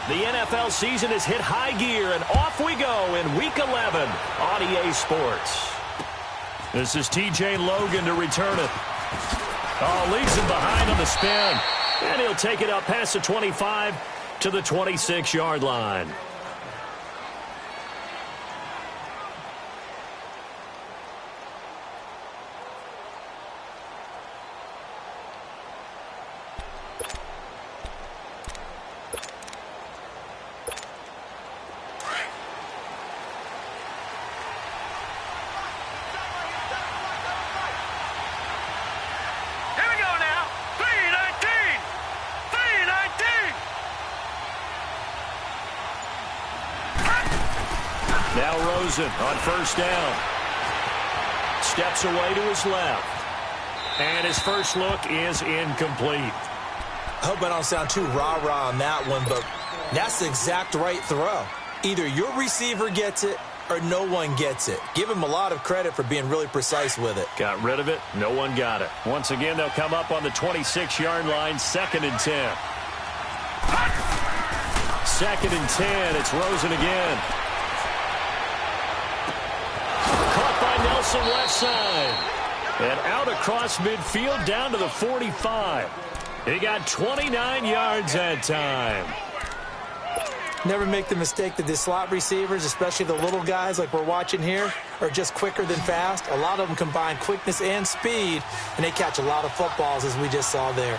The NFL season has hit high gear, and off we go in Week 11 on EA Sports. This is TJ Logan to return it. Oh, leaves him behind on the spin. And he'll take it up past the 25 to the 26-yard line. Now Rosen on first down. Steps away to his left. And his first look is incomplete. I hope I don't sound too rah-rah on that one, but that's the exact right throw. Either your receiver gets it or no one gets it. Give him a lot of credit for being really precise with it. Got rid of it. No one got it. Once again, they'll come up on the 26-yard line, 2nd and 10. 2nd and 10. It's Rosen again. Nelson left side. And out across midfield down to the 45. He got 29 yards that time. Never make the mistake that the slot receivers, especially the little guys like we're watching here, are just quicker than fast. A lot of them combine quickness and speed, and they catch a lot of footballs, as we just saw there.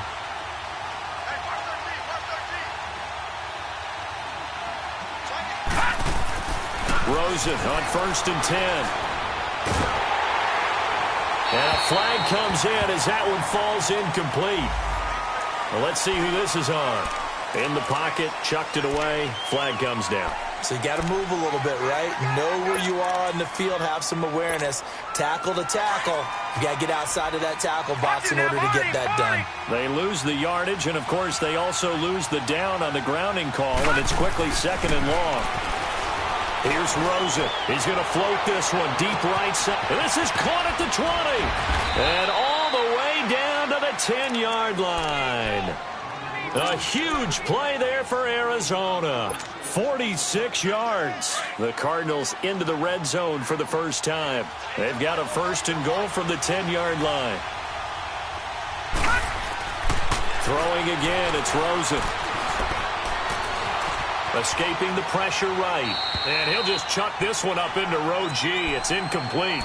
Rosen on 1st and 10. And a flag comes in as that one falls incomplete. Well, let's see who this is on. In the pocket, chucked it away, flag comes down. So you got to move a little bit, right? Know where you are on the field, have some awareness. Tackle to tackle. You got to get outside of that tackle box in order to get that done. They lose the yardage, and, of course, they also lose the down on the grounding call, and it's quickly 2nd and long. Here's Rosen. He's going to float this one deep right side. This is caught at the 20. And all the way down to the 10-yard line. A huge play there for Arizona. 46 yards. The Cardinals into the red zone for the first time. They've got a 1st and goal from the 10-yard line. Throwing again, it's Rosen. Escaping the pressure right. And he'll just chuck this one up into row G. It's incomplete.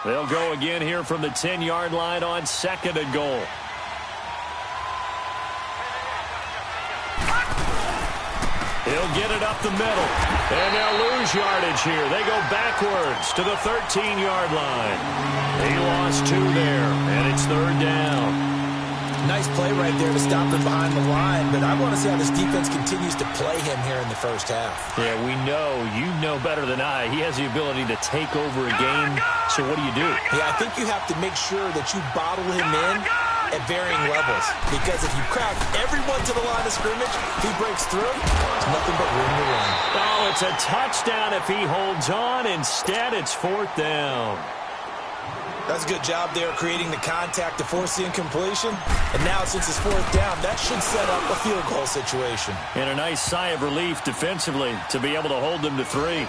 They'll go again here from the 10-yard line on 2nd and goal. He'll get it up the middle. And they'll lose yardage here. They go backwards to the 13-yard line. He lost 2 there, and it's 3rd down. Nice play right there to stop him behind the line, but I want to see how this defense continues to play him here in the first half. Yeah, we know. You know better than I. He has the ability to take over a game, so what do you do? Yeah, I think you have to make sure that you bottle him in at varying levels, because if you crowd everyone to the line of scrimmage, if he breaks through, it's nothing but room to run. Oh, it's a touchdown if he holds on. Instead, it's 4th down. That's a good job there creating the contact to force the incompletion. And now, since it's 4th down, that should set up a field goal situation. And a nice sigh of relief defensively to be able to hold them to 3.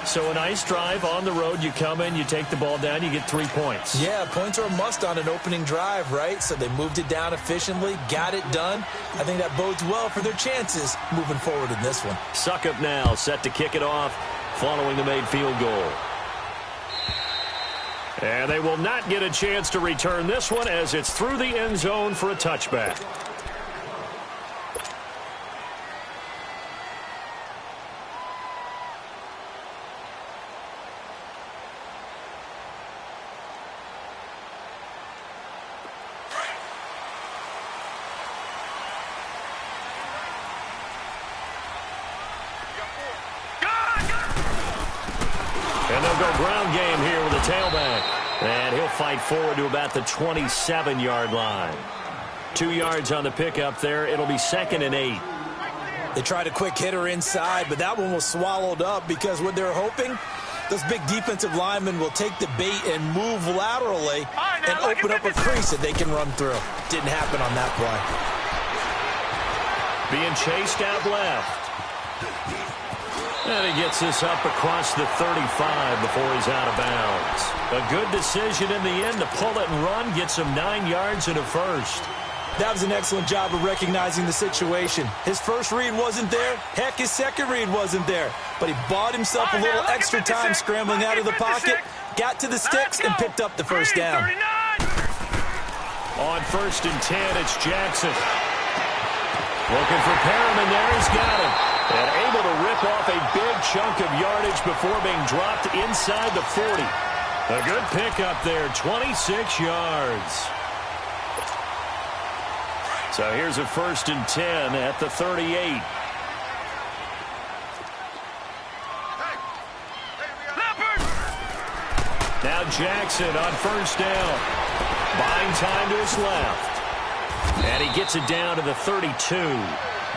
So a nice drive on the road. You come in, you take the ball down, you get 3 points. Yeah, points are a must on an opening drive, right? So they moved it down efficiently, got it done. I think that bodes well for their chances moving forward in this one. Suckup now, set to kick it off following the made field goal. And they will not get a chance to return this one as it's through the end zone for a touchback. And they'll go ground game here with a tailback. And he'll fight forward to about the 27-yard line. 2 yards on the pickup there. It'll be 2nd and 8. They tried a quick hitter inside, but that one was swallowed up because what they're hoping Those big defensive linemen will take the bait and move laterally and open up a crease that they can run through. Didn't happen on that play. Being chased out left. And he gets this up across the 35 before he's out of bounds. A good decision in the end to pull it and run, gets him 9 yards and a first. That was an excellent job of recognizing the situation. His first read wasn't there. Heck, his second read wasn't there. But he bought himself a little extra time scrambling out of the pocket, got to the sticks, and picked up the first down. On 1st and 10, it's Jackson. Looking for Perriman there. He's got him. And able to rip off a big chunk of yardage before being dropped inside the 40. A good pickup there, 26 yards. So here's a 1st and 10 at the 38. Now Jackson on 1st down. Buying time to his left. And he gets it down to the 32.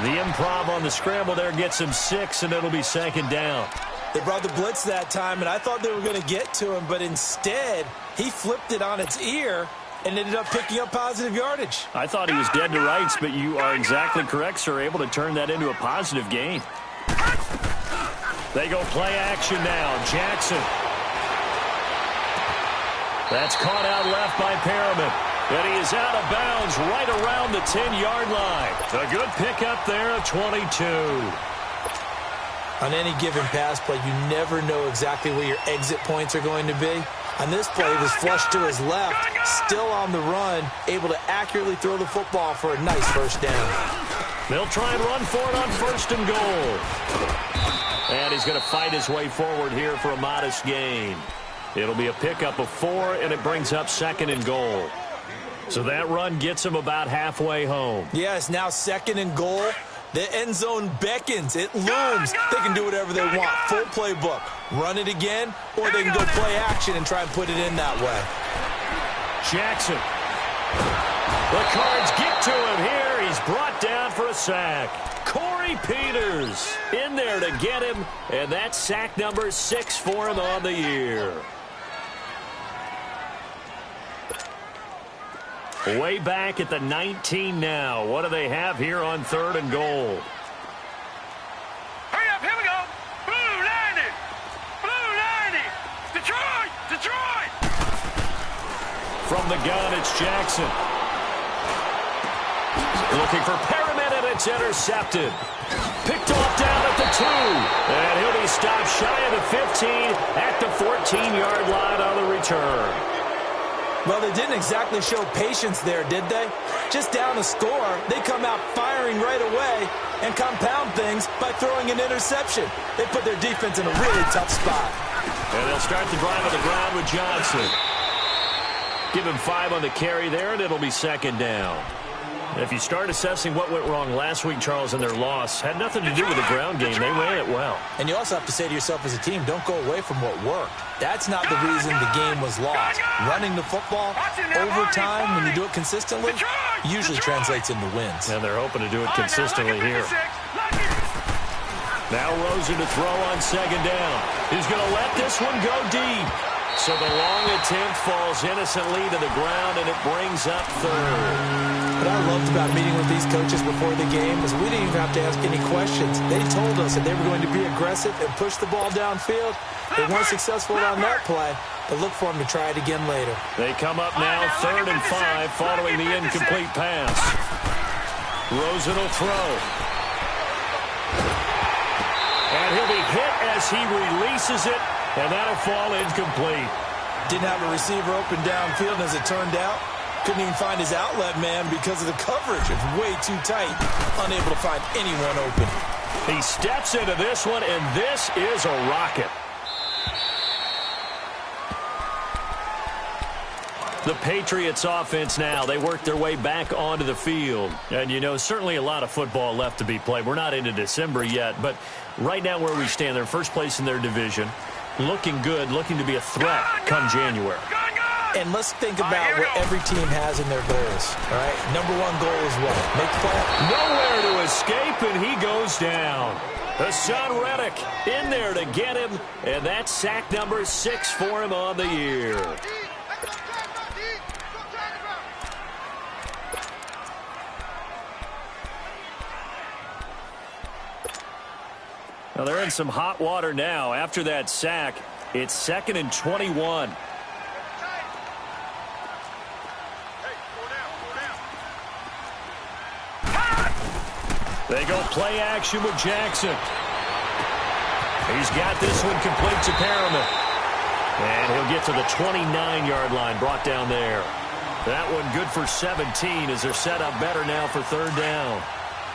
The improv on the scramble there gets him 6, and it'll be 2nd down. They brought the blitz that time, and I thought they were going to get to him, but instead he flipped it on its ear and ended up picking up positive yardage. I thought he was dead to rights, but you are exactly correct, sir. Able to turn that into a positive gain. They go play action now. Jackson. That's caught out left by Perriman. And he is out of bounds right around the 10-yard line. A good pickup there of 22. On any given pass play, you never know exactly where your exit points are going to be. On this play, it was flushed to his left, still on the run, able to accurately throw the football for a nice first down. They'll try and run for it on 1st and goal. And he's going to fight his way forward here for a modest gain. It'll be a pickup of 4, and it brings up 2nd and goal. So that run gets him about halfway home. Yeah, it's now 2nd and goal. The end zone beckons. It looms. They can do whatever they want. Full playbook. Run it again, or they can go play action and try and put it in that way. Jackson. The Cards get to him here. He's brought down for a sack. Corey Peters in there to get him, and that's sack number 6 for him on the year. Way back at the 19 now. What do they have here on 3rd and goal? Hurry up, here we go. Blue 90. Blue 90. Detroit, Detroit. From the gun, it's Jackson. Looking for Perriman, and it's intercepted. Picked off down at the 2. And he'll be stopped shy of the 15 at the 14-yard line on the return. Well, they didn't exactly show patience there, did they? Just down a score, they come out firing right away and compound things by throwing an interception. They put their defense in a really tough spot. And they'll start the drive on the ground with Johnson. Give him 5 on the carry there, and it'll be 2nd down. If you start assessing what went wrong last week, Charles, in their loss, had nothing to do with the ground game. They ran it well. And you also have to say to yourself as a team, don't go away from what worked. That's not the reason the game was lost. Running the football over time, when you do it consistently, usually translates into wins. And they're hoping to do it consistently here. Now Rosen to throw on 2nd down. He's going to let this one go deep. So the long attempt falls innocently to the ground, and it brings up 3rd. What I loved about meeting with these coaches before the game is we didn't even have to ask any questions. They told us that they were going to be aggressive and push the ball downfield. They weren't successful on that play, but look for them to try it again later. They come up now 3rd and 5 following the incomplete pass. Rosen will throw. And he'll be hit as he releases it, and that'll fall incomplete. Didn't have a receiver open downfield, and as it turned out, couldn't even find his outlet man because of the coverage. It's way too tight. Unable to find anyone open. He steps into this one, and this is a rocket. The Patriots offense now, they work their way back onto the field. And, you know, certainly a lot of football left to be played. We're not into December yet, but right now where we stand, they're first place in their division. Looking good, looking to be a threat come January. And let's think about what every team has in their goals, all right? Number 1 goal is what? Make play. Nowhere to escape, and he goes down. Hassan Reddick in there to get him, and that's sack number 6 for him on the year. Now they're in some hot water now. After that sack, it's 2nd and 21. They go play action with Jackson. He's got this one complete to Perriman. And he'll get to the 29-yard line, brought down there. That one good for 17 as they're set up better now for 3rd down.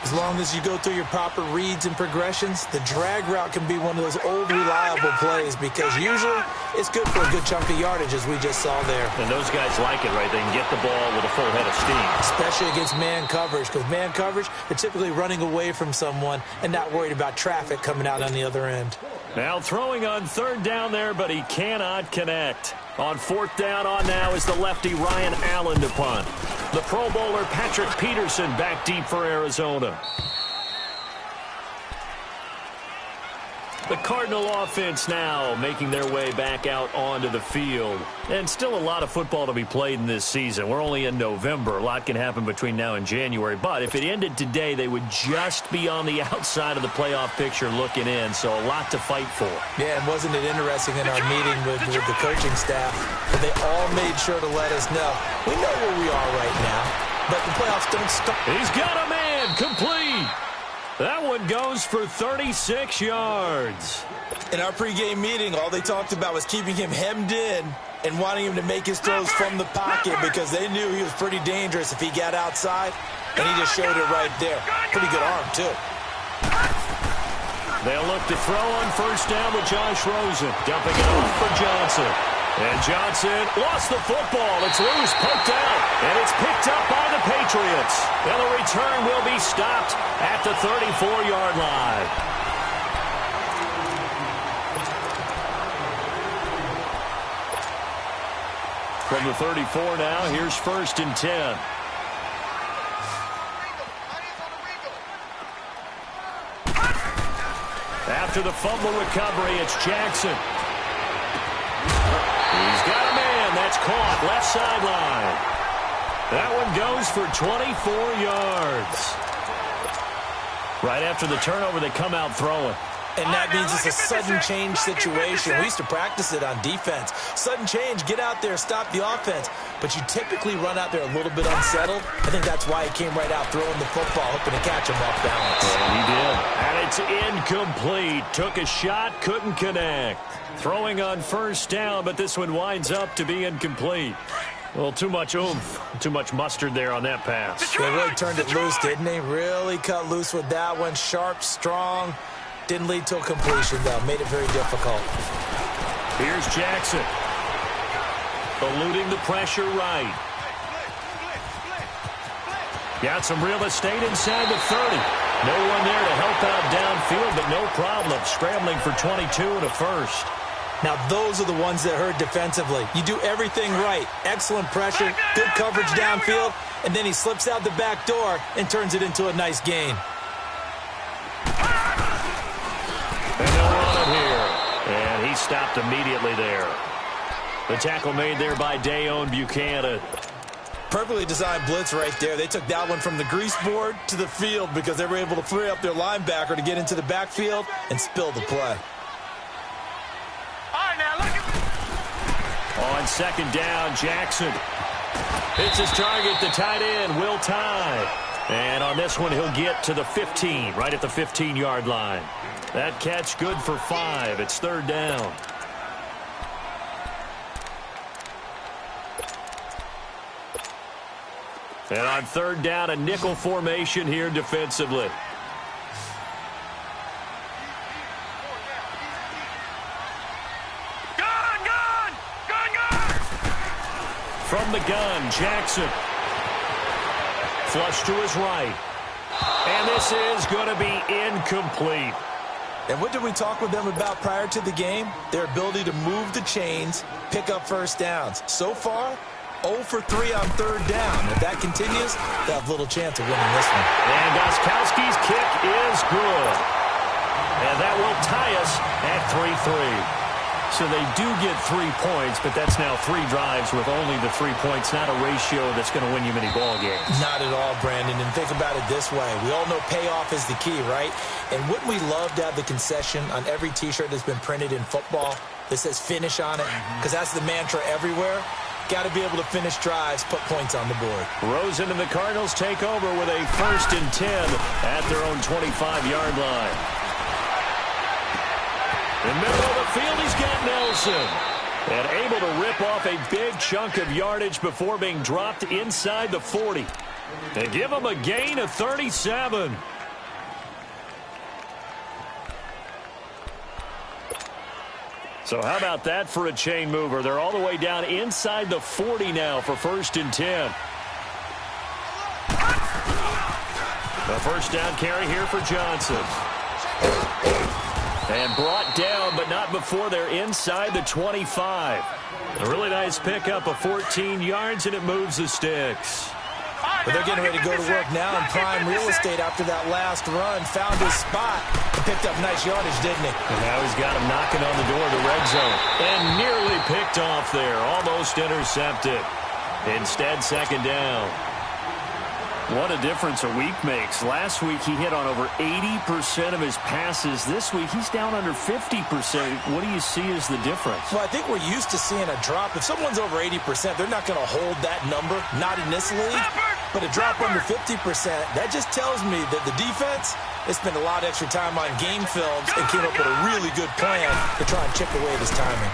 As long as you go through your proper reads and progressions, the drag route can be one of those old reliable plays because usually it's good for a good chunk of yardage, as we just saw there. And those guys like it, right? They can get the ball with a full head of steam. Especially against man coverage, because man coverage, they're typically running away from someone and not worried about traffic coming out on the other end. Now throwing on 3rd down there, but he cannot connect. On 4th down on now is the lefty Ryan Allen to punt. The Pro Bowler Patrick Peterson back deep for Arizona. The Cardinal offense now making their way back out onto the field. And still a lot of football to be played in this season. We're only in November. A lot can happen between now and January. But if it ended today, they would just be on the outside of the playoff picture looking in. So a lot to fight for. Yeah, and wasn't it interesting in our meeting with the coaching staff that they all made sure to let us know, we know where we are right now, but the playoffs don't start. He's got a man complete. That one goes for 36 yards. In our pregame meeting, all they talked about was keeping him hemmed in and wanting him to make his throws from the pocket because they knew he was pretty dangerous if he got outside, and he just showed it right there. Pretty good arm, too. They'll look to throw on 1st down with Josh Rosen. Dumping it off for Johnson. And Johnson lost the football. It's loose, poked out, and it's picked up by the Patriots. And the return will be stopped at the 34-yard line. From the 34 now, here's 1st and 10. After the fumble recovery, it's Jackson. He's got a man. That's caught. Left sideline. That one goes for 24 yards. Right after the turnover, they come out throwing. And that means it's a sudden change situation. We used to practice it on defense. Sudden change, get out there, stop the offense. But you typically run out there a little bit unsettled. I think that's why he came right out throwing the football, hoping to catch him off balance. And he did. And it's incomplete. Took a shot, couldn't connect. Throwing on 1st down, but this one winds up to be incomplete. Well, too much oomph, too much mustard there on that pass. They really turned it loose, didn't they? Really cut loose with that one. Sharp, strong. Didn't lead to a completion, though. Made it very difficult. Here's Jackson. Eluding the pressure right. Got some real estate inside the 30. No one there to help out downfield, but no problem. Scrambling for 22 and a 1st. Now, those are the ones that hurt defensively. You do everything right. Excellent pressure, good coverage downfield, and then he slips out the back door and turns it into a nice gain. And they'll run it here. And he stopped immediately there. The tackle made there by Dayon Buchanan. Perfectly designed blitz right there. They took that one from the grease board to the field because they were able to free up their linebacker to get into the backfield and spill the play. On 2nd down, Jackson hits his target, the tight end, Will Tye. And on this one, he'll get to the 15, right at the 15-yard line. That catch good for 5. It's 3rd down. And on 3rd down, a nickel formation here defensively. From the gun, Jackson. Flush to his right. And this is going to be incomplete. And what did we talk with them about prior to the game? Their ability to move the chains, pick up 1st downs. So far, 0 for 3 on 3rd down. If that continues, they'll have little chance of winning this one. And Gostkowski's kick is good. And that will tie us at 3-3. So they do get 3 points, but that's now 3 drives with only the 3 points. Not a ratio that's going to win you many ball games. Not at all, Brandon. And think about it this way. We all know payoff is the key, right? And wouldn't we love to have the concession on every T-shirt that's been printed in football that says finish on it? Because that's the mantra everywhere. Got to be able to finish drives, put points on the board. Rosen and the Cardinals take over with a 1st and 10 at their own 25-yard line. In the middle of the field, he's got Nelson. And able to rip off a big chunk of yardage before being dropped inside the 40. They give him a gain of 37. So how about that for a chain mover? They're all the way down inside the 40 now for 1st and 10. The first down carry here for Johnson. And brought down, but not before they're inside the 25. A really nice pickup of 14 yards, and it moves the sticks. But they're getting ready to go to work now in prime real estate after that last run. Found his spot and picked up nice yardage, didn't he? And now he's got him knocking on the door of the red zone. And nearly picked off there. Almost intercepted. Instead, 2nd down. What a difference a week makes. Last week, he hit on over 80% of his passes. This week, he's down under 50%. What do you see as the difference? Well, I think we're used to seeing a drop. If someone's over 80%, they're not going to hold that number. Not in this league. But a drop under 50%, that just tells me that the defense, they spent a lot of extra time on game films and came up with a really good plan to try and chip away at his timing.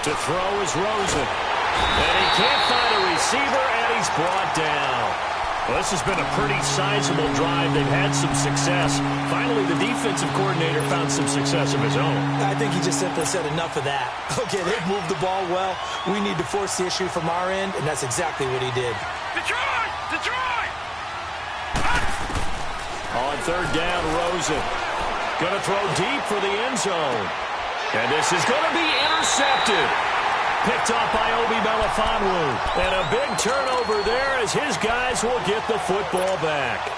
To throw is Rosen. And he can't find a receiver, and he's brought down. Well, this has been a pretty sizable drive. They've had some success. Finally, the defensive coordinator found some success of his own. I think he just simply said enough of that. Okay, they've moved the ball well. We need to force the issue from our end, and that's exactly what he did. Detroit! Detroit! On 3rd down, Rosen. Going to throw deep for the end zone. And this is going to be intercepted. Picked off by Obi Melifonwu. And a big turnover there as his guys will get the football back.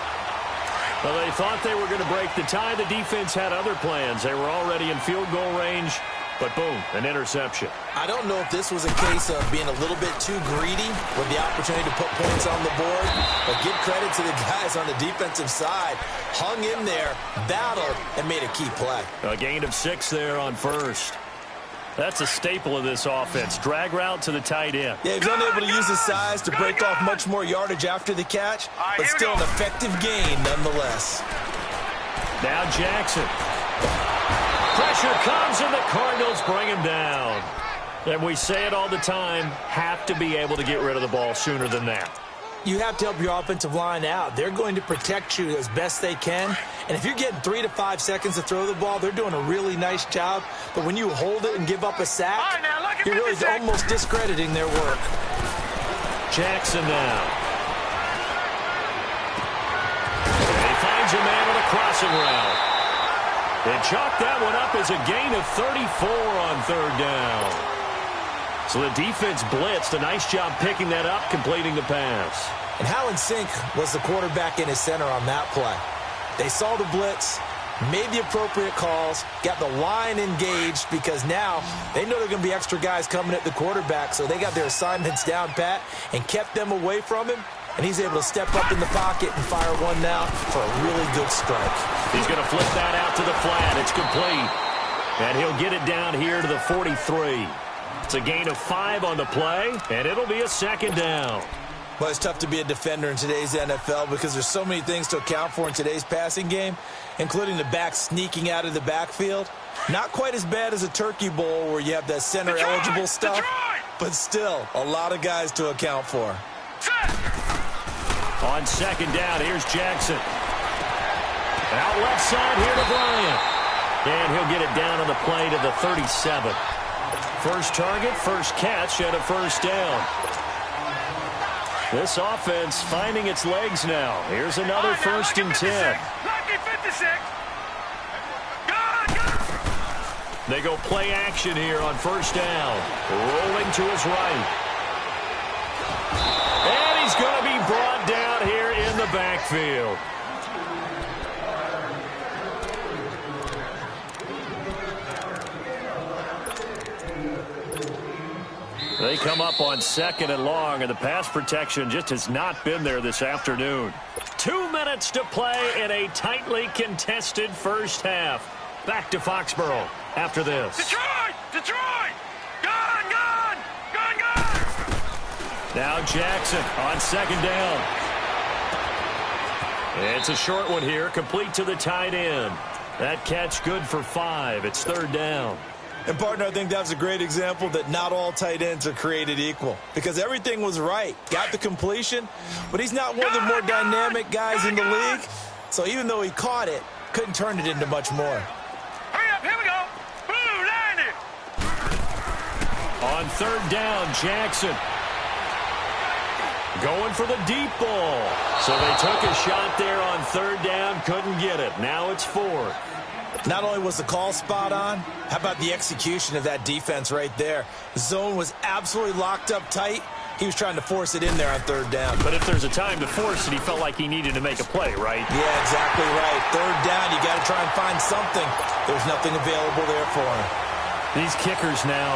Well, they thought they were going to break the tie. The defense had other plans. They were already in field goal range. But boom, an interception. I don't know if this was a case of being a little bit too greedy with the opportunity to put points on the board, but give credit to the guys on the defensive side. Hung in there, battled, and made a key play. A gain of 6 there on 1st. That's a staple of this offense. Drag route to the tight end. Yeah, he's unable to use his size to break off much more yardage after the catch, but still an effective gain nonetheless. Now Jackson. Pressure comes, and the Cardinals bring him down. And we say it all the time, have to be able to get rid of the ball sooner than that. You have to help your offensive line out. They're going to protect you as best they can. And if you're getting 3 to 5 seconds to throw the ball, they're doing a really nice job. But when you hold it and give up a sack, you're really almost discrediting their work. Jackson now. And he finds a man with a crossing route. They chalk that one up as a gain of 34 on 3rd down. So the defense blitzed. A nice job picking that up, completing the pass. And how in sync was the quarterback in his center on that play? They saw the blitz, made the appropriate calls, got the line engaged because now they know there are going to be extra guys coming at the quarterback, so they got their assignments down pat and kept them away from him. And he's able to step up in the pocket and fire one now for a really good strike. He's going to flip that out to the flat. It's complete. And he'll get it down here to the 43. It's a gain of 5 on the play, and it'll be a 2nd down. Well, it's tough to be a defender in today's NFL because there's so many things to account for in today's passing game, including the back sneaking out of the backfield. Not quite as bad as a turkey bowl where you have that center-eligible stuff, but still a lot of guys to account for. On 2nd down, here's Jackson. Out left side here to Bryant. And he'll get it down on the play to the 37. First target, first catch, and a 1st down. This offense finding its legs now. Here's another 1st and 10. They go play action here on 1st down. Rolling to his right. And he's going to be brought down here in the backfield. They come up on 2nd and long, and the pass protection just has not been there this afternoon. 2 minutes to play in a tightly contested first half. Back to Foxborough after this. Detroit! Detroit! Gone! Gone! Gone! Gone! Now Jackson on 2nd down. It's a short one here, complete to the tight end. That catch good for 5. It's 3rd down. And, partner, I think that's a great example that not all tight ends are created equal because everything was right. Got the completion, but he's not one of the more dynamic guys in the league. So even though he caught it, couldn't turn it into much more. Hurry up, here we go. Blue, line it. On 3rd down, Jackson going for the deep ball. So they took a shot there on 3rd down, couldn't get it. Now it's 4th. Not only was the call spot on, how about the execution of that defense right there? The zone was absolutely locked up tight. He was trying to force it in there on 3rd down. But if there's a time to force it, he felt like he needed to make a play, right? Yeah, exactly right. 3rd down, you got to try and find something. There's nothing available there for him. These kickers now,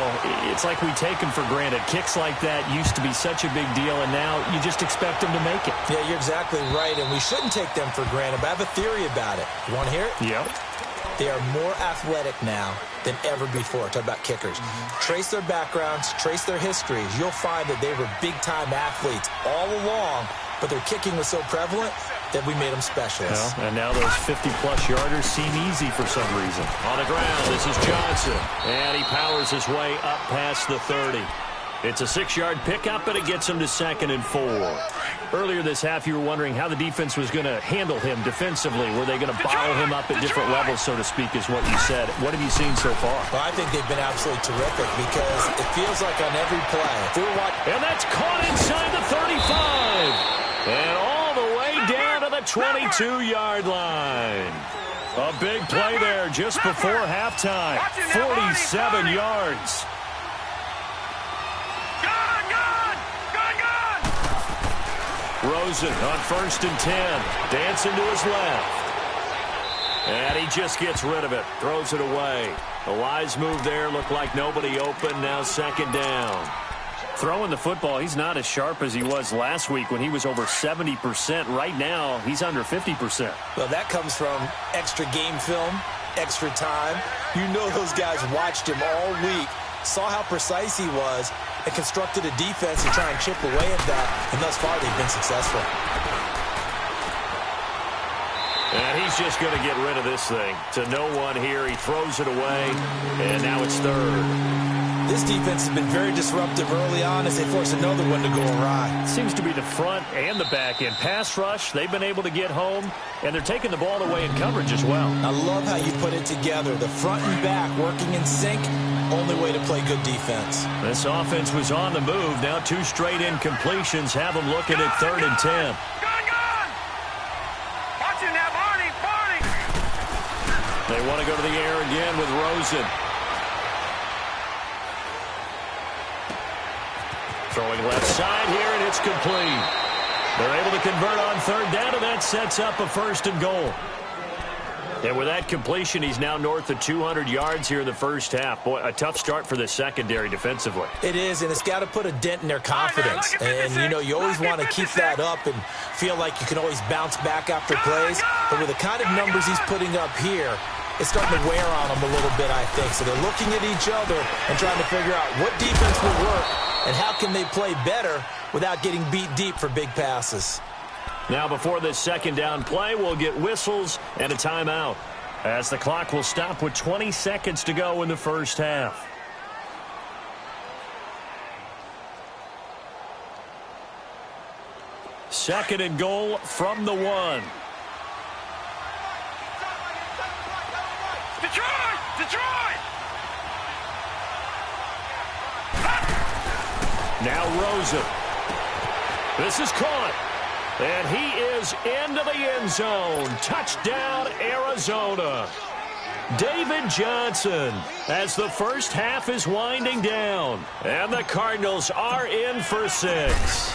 it's like we take them for granted. Kicks like that used to be such a big deal, and now you just expect them to make it. Yeah, you're exactly right, and we shouldn't take them for granted, but I have a theory about it. You want to hear it? Yep. They are more athletic now than ever before. Talk about kickers. Trace their backgrounds, trace their histories. You'll find that they were big-time athletes all along, but their kicking was so prevalent that we made them specialists. Well, and now those 50-plus yarders seem easy for some reason. On the ground, this is Johnson. And he powers his way up past the 30. It's a 6-yard pickup, and it gets him to 2nd and 4. Earlier this half, you were wondering how the defense was going to handle him defensively. Were they going to bottle him up at different levels, so to speak, is what you said. What have you seen so far? Well, I think they've been absolutely terrific because it feels like on every play. And that's caught inside the 35. And all the way down to the 22-yard line. A big play there just before halftime. 47 yards. Rosen on 1st and 10. Dancing to his left. And he just gets rid of it. Throws it away. The wise move there. Looked like nobody open. Now 2nd down. Throwing the football, he's not as sharp as he was last week when he was over 70%. Right now, he's under 50%. Well, that comes from extra game film, extra time. You know those guys watched him all week, saw how precise he was, and constructed a defense to try and chip away at that, and thus far they've been successful. And he's just going to get rid of this thing. To no one here, he throws it away, and now it's 3rd. This defense has been very disruptive early on as they force another one to go awry. Seems to be the front and the back end. Pass rush, they've been able to get home, and they're taking the ball away in coverage as well. I love how you put it together. The front and back working in sync, only way to play good defense. This offense was on the move. Now 2 straight incompletions have them looking at 3rd and 10. Gone! Watch it now, Barney! They want to go to the air again with Rosen. Throwing left side here, and it's complete. They're able to convert on 3rd down, and that sets up a 1st and goal. And with that completion, he's now north of 200 yards here in the first half. Boy, a tough start for the secondary defensively. It is, and it's got to put a dent in their confidence. And, you know, you always want to keep that up and feel like you can always bounce back after plays. But with the kind of numbers he's putting up here, it's starting to wear on them a little bit, I think. So they're looking at each other and trying to figure out what defense will work and how can they play better without getting beat deep for big passes. Now before this 2nd down play, we'll get whistles and a timeout as the clock will stop with 20 seconds to go in the first half. Second and goal from the 1. Detroit! Detroit! Now Rosen. This is caught. And he is into the end zone. Touchdown, Arizona. David Johnson as the first half is winding down. And the Cardinals are in for 6.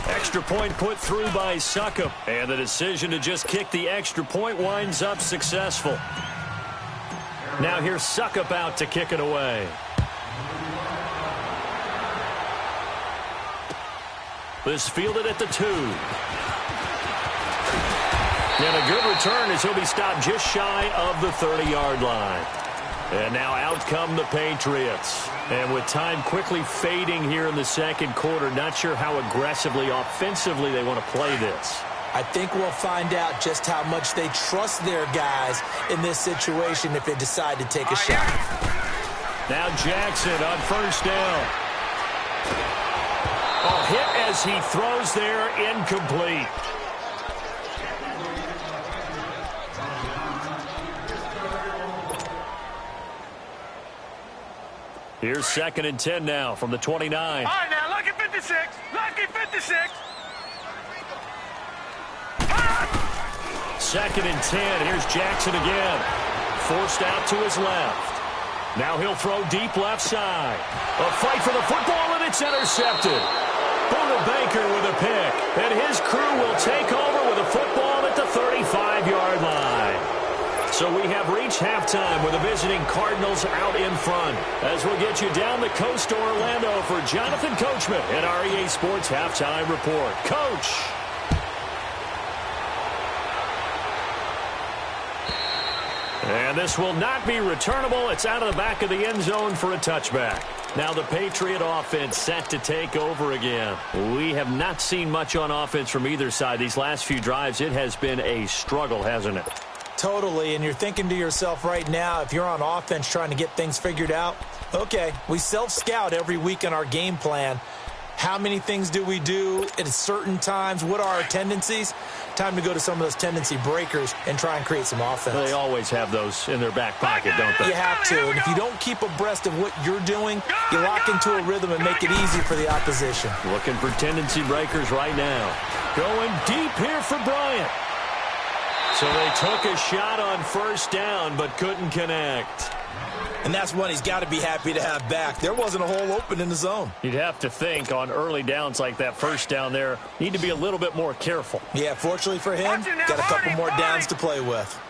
Extra point put through by Succop. And the decision to just kick the extra point winds up successful. Now here's Succop out to kick it away. This fielded at the 2. And a good return as he'll be stopped just shy of the 30-yard line. And now out come the Patriots. And with time quickly fading here in the second quarter, not sure how aggressively, offensively they want to play this. I think we'll find out just how much they trust their guys in this situation if they decide to take a shot. Now Jackson on first down. A hit as he throws there, incomplete. Here's 2nd and 10 now from the 29. All right, now, lucky 56. Lucky 56. 2nd and 10. Here's Jackson again. Forced out to his left. Now he'll throw deep left side. A fight for the football, and it's intercepted. Buda Baker with a pick. And his crew will take over with a football at the 35-yard line. So we have reached halftime with the visiting Cardinals out in front. As we'll get you down the coast to Orlando for Jonathan Coachman at our EA Sports Halftime Report. Coach. And this will not be returnable. It's out of the back of the end zone for a touchback. Now the Patriot offense set to take over again. We have not seen much on offense from either side. These last few drives, it has been a struggle, hasn't it? Totally, and you're thinking to yourself right now, if you're on offense trying to get things figured out, okay, we self-scout every week on our game plan. How many things do we do at certain times? What are our tendencies? Time to go to some of those tendency breakers and try and create some offense. They always have those in their back pocket, don't they? You have to, and if you don't keep abreast of what you're doing, you lock into a rhythm and make it easy for the opposition. Looking for tendency breakers right now. Going deep here for Bryant. So they took a shot on first down, but couldn't connect. And that's one he's got to be happy to have back. There wasn't a hole open in the zone. You'd have to think on early downs like that first down there, need to be a little bit more careful. Yeah, fortunately for him, got a couple more downs to play with.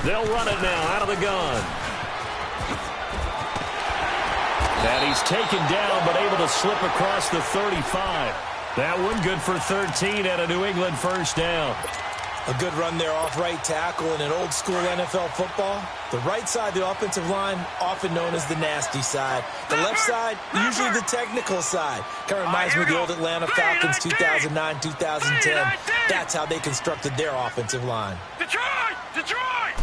They'll run it now out of the gun. And he's taken down, but able to slip across the 35. That one good for 13 and a New England first down. A good run there off right tackle in an old-school NFL football. The right side of the offensive line, often known as the nasty side. The left side, usually the technical side. Kind of reminds me of the old Atlanta Falcons 2009-2010. That's how they constructed their offensive line. Detroit! Detroit!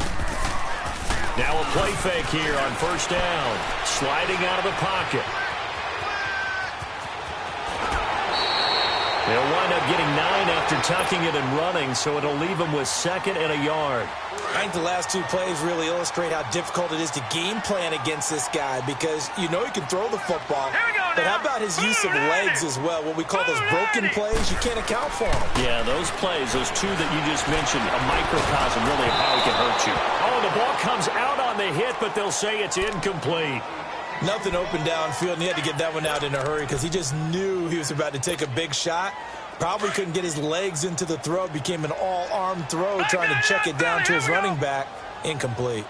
Now a play fake here on first down. Sliding out of the pocket. They'll wind up getting 9 after tucking it and running, so it'll leave them with 2nd and a yard. I think the last two plays really illustrate how difficult it is to game plan against this guy because you know he can throw the football, but how about his use of legs as well, what we call those broken plays? You can't account for them. Yeah, those plays, those two that you just mentioned, a microcosm really of how he can hurt you. Oh, the ball comes out on the hit, but they'll say it's incomplete. Nothing open downfield, and he had to get that one out in a hurry because he just knew he was about to take a big shot. Probably couldn't get his legs into the throw. Became an all-arm throw, trying to check it down to his running back. Incomplete.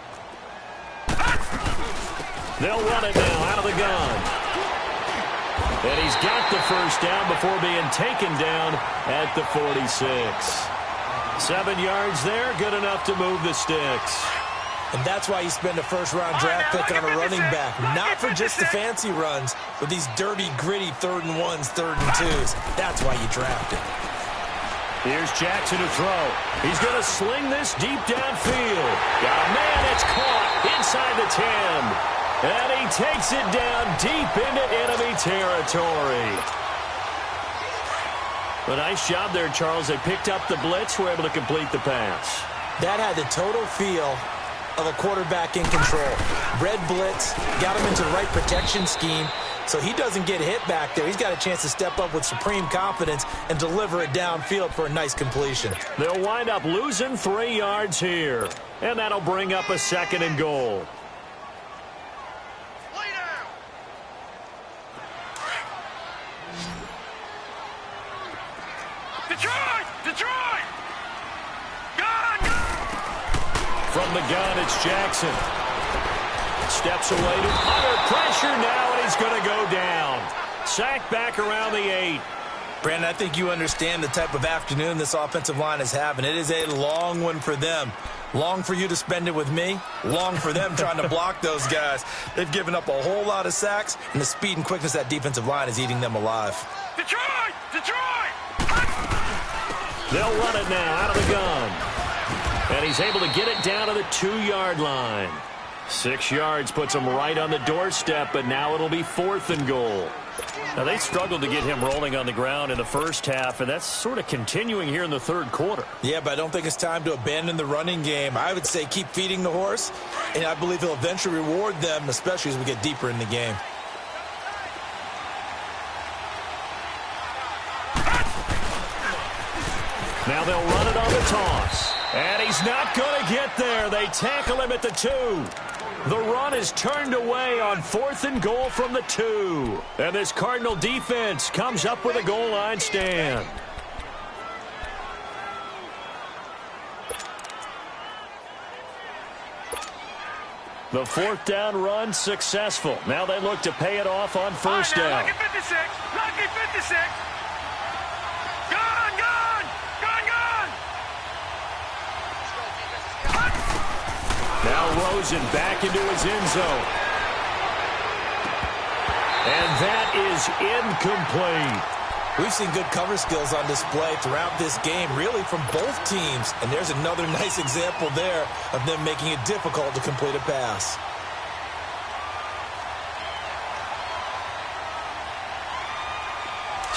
They'll run it now out of the gun. And he's got the first down before being taken down at the 46. 7 yards there, good enough to move the sticks. And that's why you spend a first-round draft pick on a running back. Not for just the fancy runs, but these dirty, gritty 3rd and 1s, 3rd and 2s. That's why you draft it. Here's Jackson to throw. He's going to sling this deep downfield. Got a man that's caught inside the 10. And he takes it down deep into enemy territory. A nice job there, Charles. They picked up the blitz, were able to complete the pass. That had the total feel of a quarterback in control. Red blitz, got him into the right protection scheme, so he doesn't get hit back there. He's got a chance to step up with supreme confidence and deliver it downfield for a nice completion. They'll wind up losing 3 yards here, and that'll bring up a 2nd and goal. Detroit! Detroit! From the gun, it's Jackson. Steps away to under pressure now, and he's going to go down. Sacked back around the 8. Brandon, I think you understand the type of afternoon this offensive line is having. It is a long one for them. Long for you to spend it with me. Long for them trying to block those guys. They've given up a whole lot of sacks, and the speed and quickness of that defensive line is eating them alive. Detroit! Detroit! They'll run it now out of the gun. And he's able to get it down to the 2-yard line. 6 yards puts him right on the doorstep, but now it'll be 4th and goal. Now, they struggled to get him rolling on the ground in the first half, and that's sort of continuing here in the third quarter. Yeah, but I don't think it's time to abandon the running game. I would say keep feeding the horse, and I believe he'll eventually reward them, especially as we get deeper in the game. Now they'll run it on the toss. And he's not going to get there. They tackle him at the 2. The run is turned away on 4th and goal from the 2. And this Cardinal defense comes up with a goal line stand. The 4th down run successful. Now they look to pay it off on first down. Lucky 56. Lucky 56. Gone, gone. Gone, gone. Now Rosen back into his end zone. And that is incomplete. We've seen good cover skills on display throughout this game, really from both teams. And there's another nice example there of them making it difficult to complete a pass.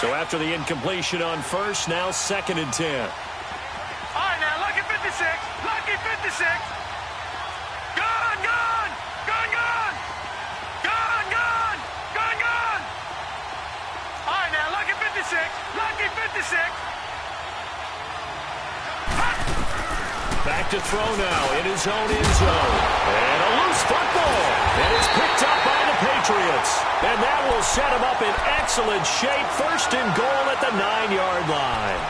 So after the incompletion on first, now 2nd and 10. All right, now, lucky 56. Lucky 56. Gone, gone. Gone, gone. Gone, gone. Gone, gone. All right, now, lucky 56. Lucky 56. Back to throw now in his own end zone. And a loose football. And it's picked up by the Patriots. And that will set him up in excellent shape. 1st and goal at the 9-yard line.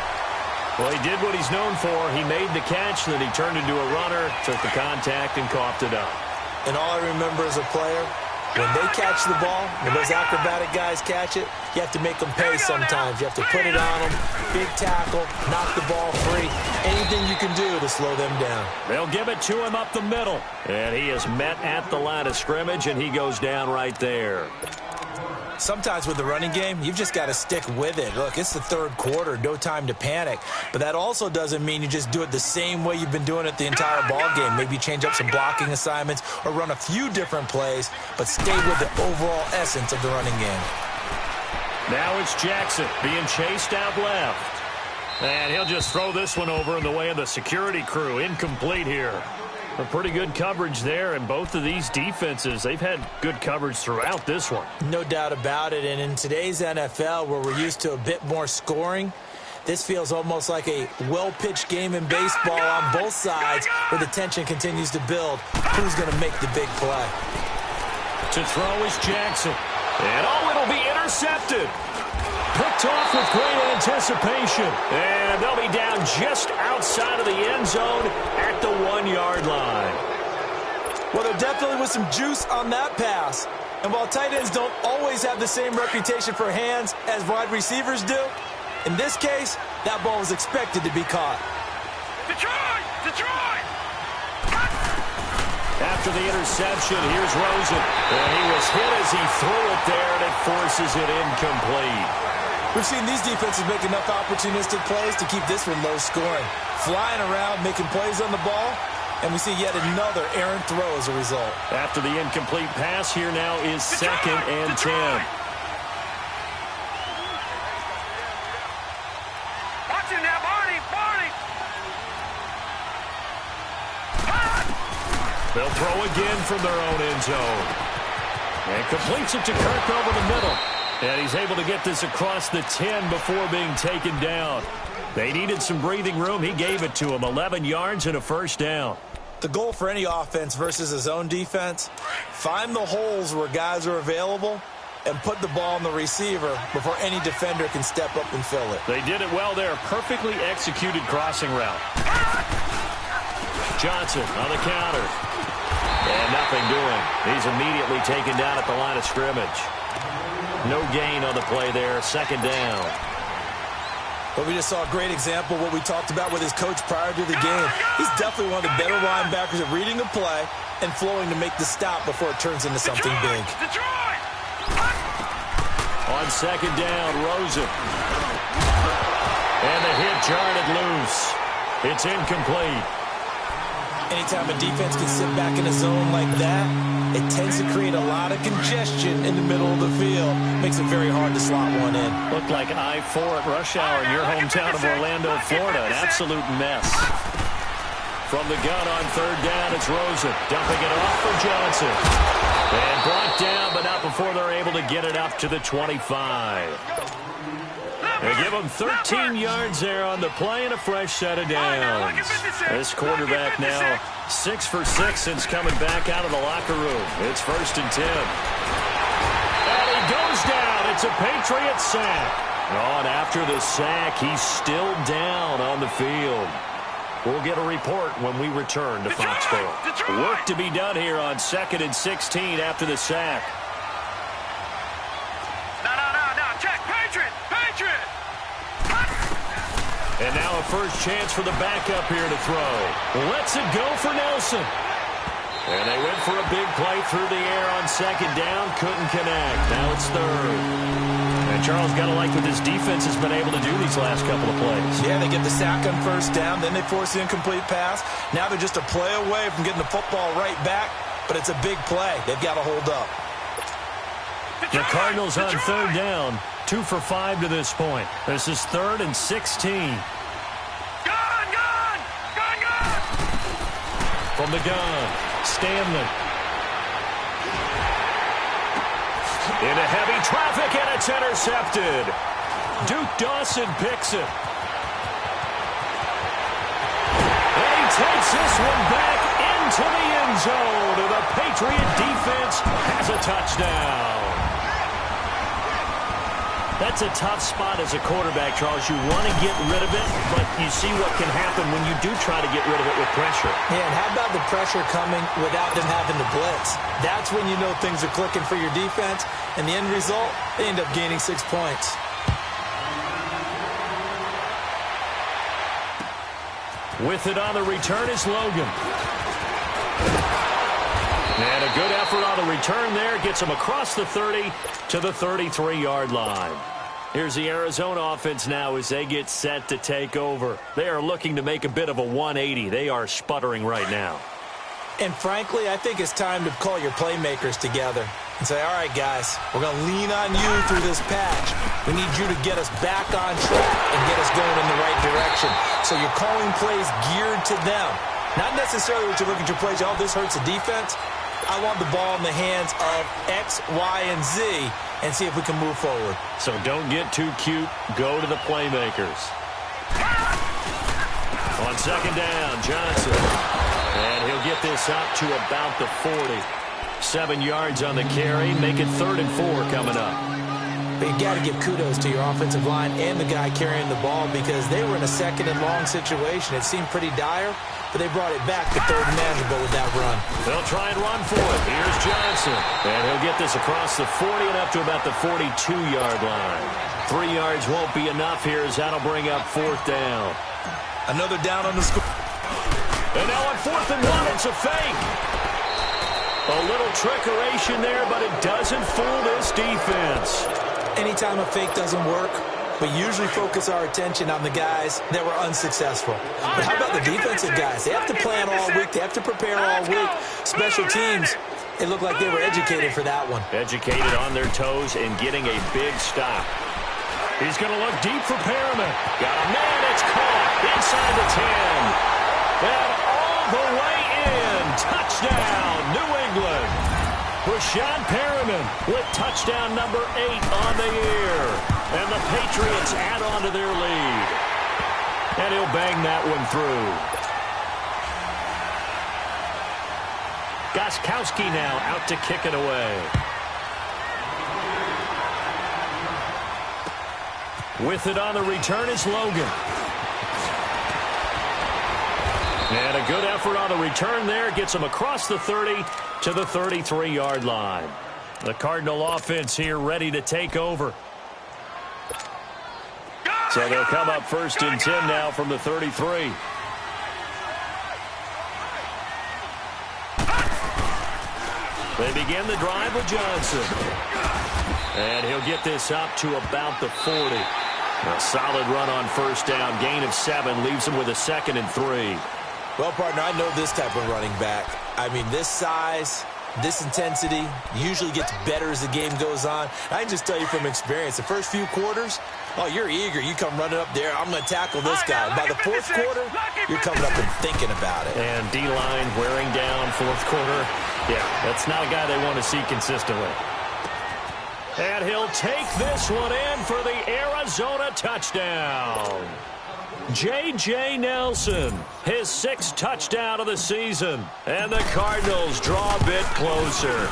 Well, he did what he's known for. He made the catch, then he turned into a runner, took the contact, and coughed it up. And all I remember as a player, when they catch the ball, when those acrobatic guys catch it, you have to make them pay sometimes. You have to put it on them, big tackle, knock the ball free, anything you can do to slow them down. They'll give it to him up the middle. And he is met at the line of scrimmage, and he goes down right there. Sometimes with the running game, you've just got to stick with it. Look, it's the third quarter, no time to panic. But that also doesn't mean you just do it the same way you've been doing it the entire ball game. Maybe change up some blocking assignments or run a few different plays, but stay with the overall essence of the running game. Now it's Jackson being chased out left. And he'll just throw this one over in the way of the security crew. Incomplete here. A pretty good coverage there, and both of these defenses, they've had good coverage throughout this one. No doubt about it, and in today's NFL, where we're used to a bit more scoring, this feels almost like a well-pitched game in baseball on both sides, where the tension continues to build. Who's going to make the big play? To throw is Jackson. And it'll be intercepted. Picked off with great anticipation. And they'll be down just outside of the end zone at the 1-yard line. Well, there definitely was some juice on that pass. And while tight ends don't always have the same reputation for hands as wide receivers do, in this case, that ball was expected to be caught. Detroit! Detroit! After the interception, here's Rosen. And he was hit as he threw it there, and it forces it incomplete. We've seen these defenses make enough opportunistic plays to keep this one low scoring. Flying around, making plays on the ball, and we see yet another errant throw as a result. After the incomplete pass, here now is 2nd and 10. Watch him now, Barney! Barney! They'll throw again from their own end zone. And completes it to Kirk over the middle. And he's able to get this across the 10 before being taken down. They needed some breathing room. He gave it to him. 11 yards and a first down. The goal for any offense versus his own defense, find the holes where guys are available and put the ball on the receiver before any defender can step up and fill it. They did it well there. Perfectly executed crossing route. Johnson on the counter. And nothing doing. He's immediately taken down at the line of scrimmage. No gain on the play there. Second down. But we just saw a great example of what we talked about with his coach prior to the game. He's definitely one of the better linebackers at reading the play and flowing to make the stop before it turns into something big. On second down, Rosen. And the hit jarred loose. It's incomplete. Anytime a defense can sit back in a zone like that, it tends to create a lot of congestion in the middle of the field. Makes it very hard to slot one in. Looked like I-4 at rush hour in your hometown of Orlando, Florida. An absolute mess. From the gun on third down, it's Rosen. Dumping it off for Johnson. And brought down, but not before they're able to get it up to the 25. They give him 13 yards there on the play and a fresh set of downs. This quarterback now 6 for 6 since coming back out of the locker room. It's 1st and 10. And he goes down. It's a Patriot sack. Oh, and after the sack, he's still down on the field. We'll get a report when we return to Foxborough. Work to be done here on 2nd and 16 after the sack. And now a first chance for the backup here to throw. Lets it go for Nelson. And they went for a big play through the air on second down. Couldn't connect. Now it's third. And Charles, got to like what this defense has been able to do these last couple of plays. Yeah, they get the sack on first down. Then they force the incomplete pass. Now they're just a play away from getting the football right back. But it's a big play. They've got to hold up. The Cardinals on third down. 2 for 5 to this point. This is 3rd and 16. From the gun, Stanley. Into heavy traffic, and it's intercepted. Duke Dawson picks it. And he takes this one back into the end zone. And the Patriot defense has a touchdown. That's a tough spot as a quarterback, Charles. You want to get rid of it, but you see what can happen when you do try to get rid of it with pressure. Yeah, and how about the pressure coming without them having to blitz? That's when you know things are clicking for your defense, and the end result, they end up gaining 6 points. With it on the return is Logan. And a good effort on the return there. Gets him across the 30 to the 33-yard line. Here's the Arizona offense now as they get set to take over. They are looking to make a bit of a 180. They are sputtering right now. And frankly, I think it's time to call your playmakers together and say, all right, guys, we're going to lean on you through this patch. We need you to get us back on track and get us going in the right direction. So you're calling plays geared to them. Not necessarily what you look at your plays, oh, this hurts the defense. I want the ball in the hands of X, Y, and Z and see if we can move forward. So don't get too cute. Go to the playmakers. On second down, Johnson. And he'll get this up to about the 40. 7 yards on the carry. Make it 3rd and 4 coming up. But you got to give kudos to your offensive line and the guy carrying the ball because they were in a 2nd and long situation. It seemed pretty dire, but they brought it back to 3rd and manageable with that run. They'll try and run for it. Here's Johnson. And he'll get this across the 40 and up to about the 42-yard line. 3 yards won't be enough here as that'll bring up 4th down. Another down on the score. And now on 4th and 1, it's a fake. A little trickeration there, but it doesn't fool this defense. Anytime a fake doesn't work, we usually focus our attention on the guys that were unsuccessful. But how about the defensive guys? They have to plan all week. They have to prepare all week. Special teams, it looked like they were educated for that one. Educated on their toes and getting a big stop. He's going to look deep for Perriman. Got a man, it's caught inside the 10. And all the way in. Touchdown, New England. Rashad Perriman with touchdown number 8 on the year. And the Patriots add on to their lead. And he'll bang that one through. Gostkowski now out to kick it away. With it on the return is Logan. And a good effort on the return there. Gets him across the 30 to the 33-yard line. The Cardinal offense here ready to take over. So they'll come up 1st and 10 now from the 33. They begin the drive with Johnson. And he'll get this up to about the 40. A solid run on 1st down. Gain of 7 leaves him with a 2nd and 3. Well, partner, I know this type of running back. I mean, this size, this intensity usually gets better as the game goes on. I can just tell you from experience, the first few quarters, oh, you're eager. You come running up there, I'm going to tackle this guy. By the 4th quarter, you're coming up and thinking about it. And D-line wearing down 4th quarter. Yeah, that's not a guy they want to see consistently. And he'll take this one in for the Arizona touchdown. J.J. Nelson, his 6th touchdown of the season. And the Cardinals draw a bit closer.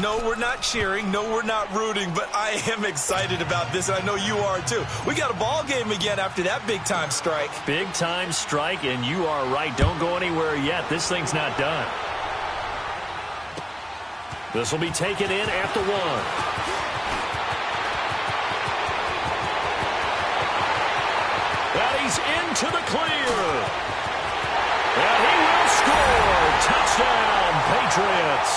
No, we're not cheering. No, we're not rooting. But I am excited about this, and I know you are too. We got a ball game again after that big-time strike. Big-time strike, and you are right. Don't go anywhere yet. This thing's not done. This will be taken in at the 1. And he's into the clear. And he will score. Touchdown, Patriots.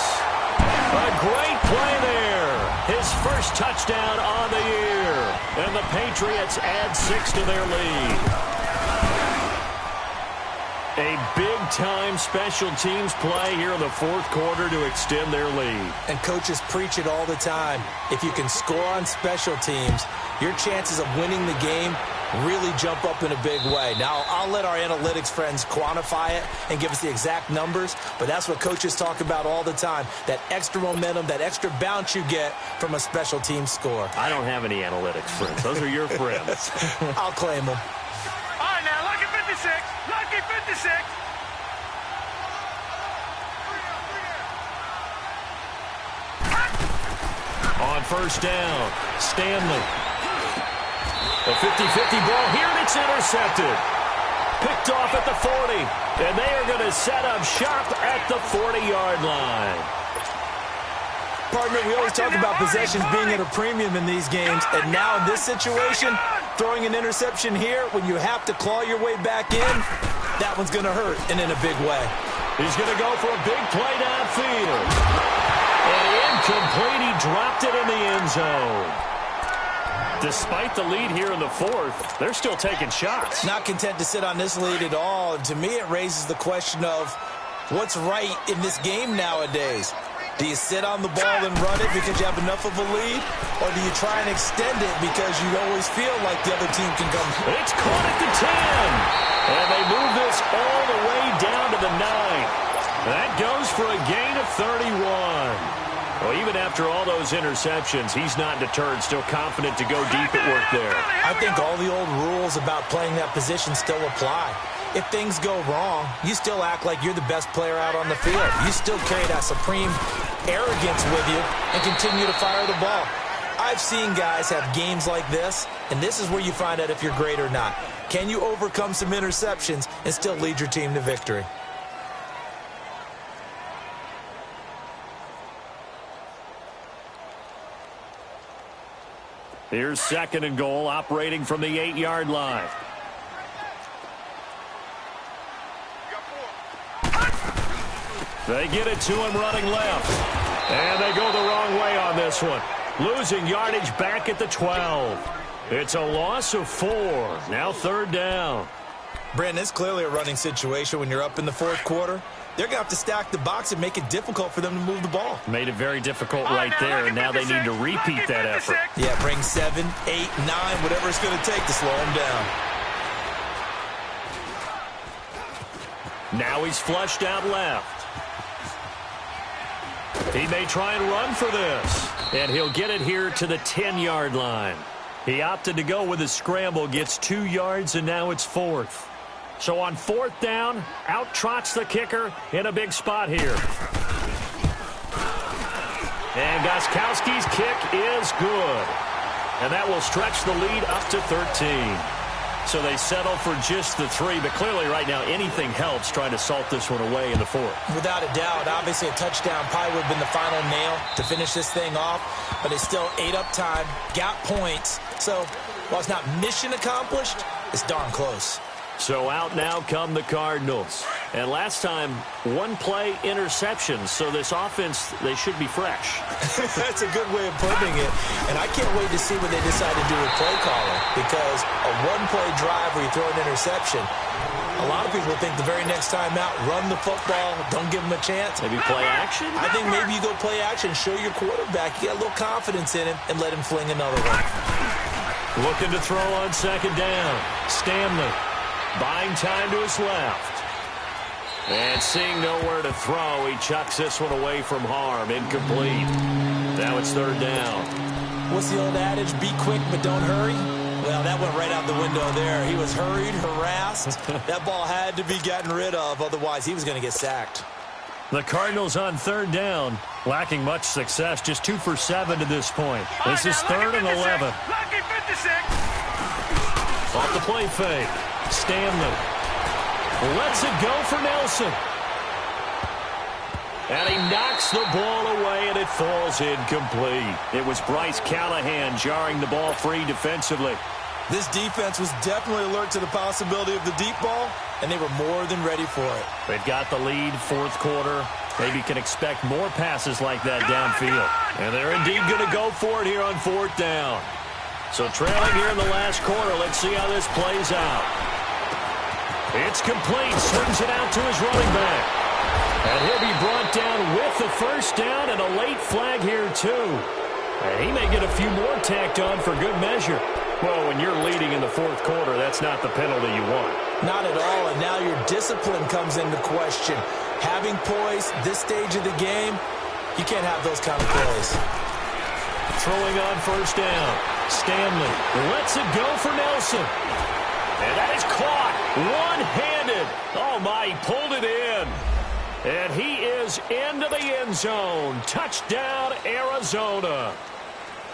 A great play there. His 1st touchdown on the year. And the Patriots add 6 to their lead. A big-time special teams play here in the 4th quarter to extend their lead. And coaches preach it all the time. If you can score on special teams, your chances of winning the game really jump up in a big way. Now, I'll let our analytics friends quantify it and give us the exact numbers, but that's what coaches talk about all the time, that extra momentum, that extra bounce you get from a special team score. I don't have any analytics friends. Those are your friends. I'll claim them. All right, now, lucky 56. Lucky 56. On 1st down, Stanley. A 50-50 ball here, and it's intercepted. Picked off at the 40, and they are going to set up shop at the 40-yard line. Partner, we always talk about possessions being at a premium in these games, and now in this situation, throwing an interception here when you have to claw your way back in, that one's going to hurt, and in a big way. He's going to go for a big play downfield. And incomplete, he dropped it in the end zone. Despite the lead here in the 4th, they're still taking shots. Not content to sit on this lead at all. And to me, it raises the question of what's right in this game nowadays. Do you sit on the ball and run it because you have enough of a lead? Or do you try and extend it because you always feel like the other team can come? It's caught at the 10. And they move this all the way down to the 9. That goes for a gain of 31. Well, even after all those interceptions, he's not deterred, still confident to go deep at work there. I think all the old rules about playing that position still apply. If things go wrong, you still act like you're the best player out on the field. You still carry that supreme arrogance with you and continue to fire the ball. I've seen guys have games like this, and this is where you find out if you're great or not. Can you overcome some interceptions and still lead your team to victory? Here's 2nd and goal, operating from the 8-yard line. They get it to him running left. And they go the wrong way on this one. Losing yardage back at the 12. It's a loss of 4. Now 3rd down. Brandon, it's clearly a running situation when you're up in the 4th quarter. They're going to have to stack the box and make it difficult for them to move the ball. Made it very difficult right there, and now they need to repeat that effort. Yeah, bring 7, 8, 9, whatever it's going to take to slow them down. Now he's flushed out left. He may try and run for this, and he'll get it here to the 10-yard line. He opted to go with a scramble, gets 2 yards, and now it's 4th. So on 4th down, out trots the kicker in a big spot here. And Gostkowski's kick is good. And that will stretch the lead up to 13. So they settle for just the 3, but clearly right now anything helps trying to salt this one away in the 4th. Without a doubt, obviously a touchdown probably would have been the final nail to finish this thing off, but they still ate up time, got points. So while it's not mission accomplished, it's darn close. So out now come the Cardinals. And last time, 1-play interceptions. So this offense, they should be fresh. That's a good way of putting it. And I can't wait to see what they decide to do with play calling. Because a 1-play drive where you throw an interception, a lot of people think the very next time out, run the football, don't give them a chance. Maybe play action? I think maybe you go play action, show your quarterback, you got a little confidence in him, and let him fling another one. Looking to throw on 2nd down. Stanley buying time to his left. And seeing nowhere to throw, he chucks this one away from harm. Incomplete. Now it's 3rd down. What's the old adage? Be quick, but don't hurry. Well, that went right out the window there. He was hurried, harassed. That ball had to be gotten rid of, otherwise he was going to get sacked. The Cardinals on 3rd down, lacking much success, just 2 for 7 to this point. This is 3rd and 11. Lucky 56. Off the play fake. Stanley lets it go for Nelson. And he knocks the ball away, and it falls incomplete. It was Bryce Callahan jarring the ball free defensively. This defense was definitely alert to the possibility of the deep ball, and they were more than ready for it. They've got the lead, 4th quarter. Maybe can expect more passes like that downfield. And they're indeed going to go for it here on 4th down. So trailing here in the last quarter, let's see how this plays out. It's complete, swings it out to his running back. And he'll be brought down with the 1st down and a late flag here too. And he may get a few more tacked on for good measure. Well, when you're leading in the 4th quarter, that's not the penalty you want. Not at all, and now your discipline comes into question. Having poise this stage of the game, you can't have those kind of plays. Throwing on 1st down. Stanley lets it go for Nelson. And that is caught one-handed. Oh, my, he pulled it in. And he is into the end zone. Touchdown, Arizona.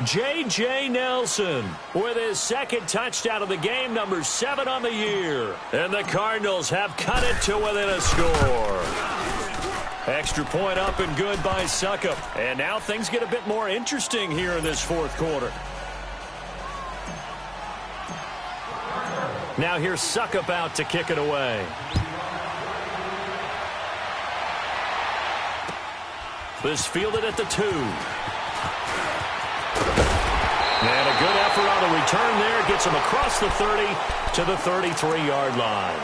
J.J. Nelson with his 2nd touchdown of the game, number 7 on the year. And the Cardinals have cut it to within a score. Extra point up and good by Suckup. And now things get a bit more interesting here in this 4th quarter. Now here's Suckup out to kick it away. This fielded at the 2. And a good effort on the return there. Gets him across the 30 to the 33-yard line.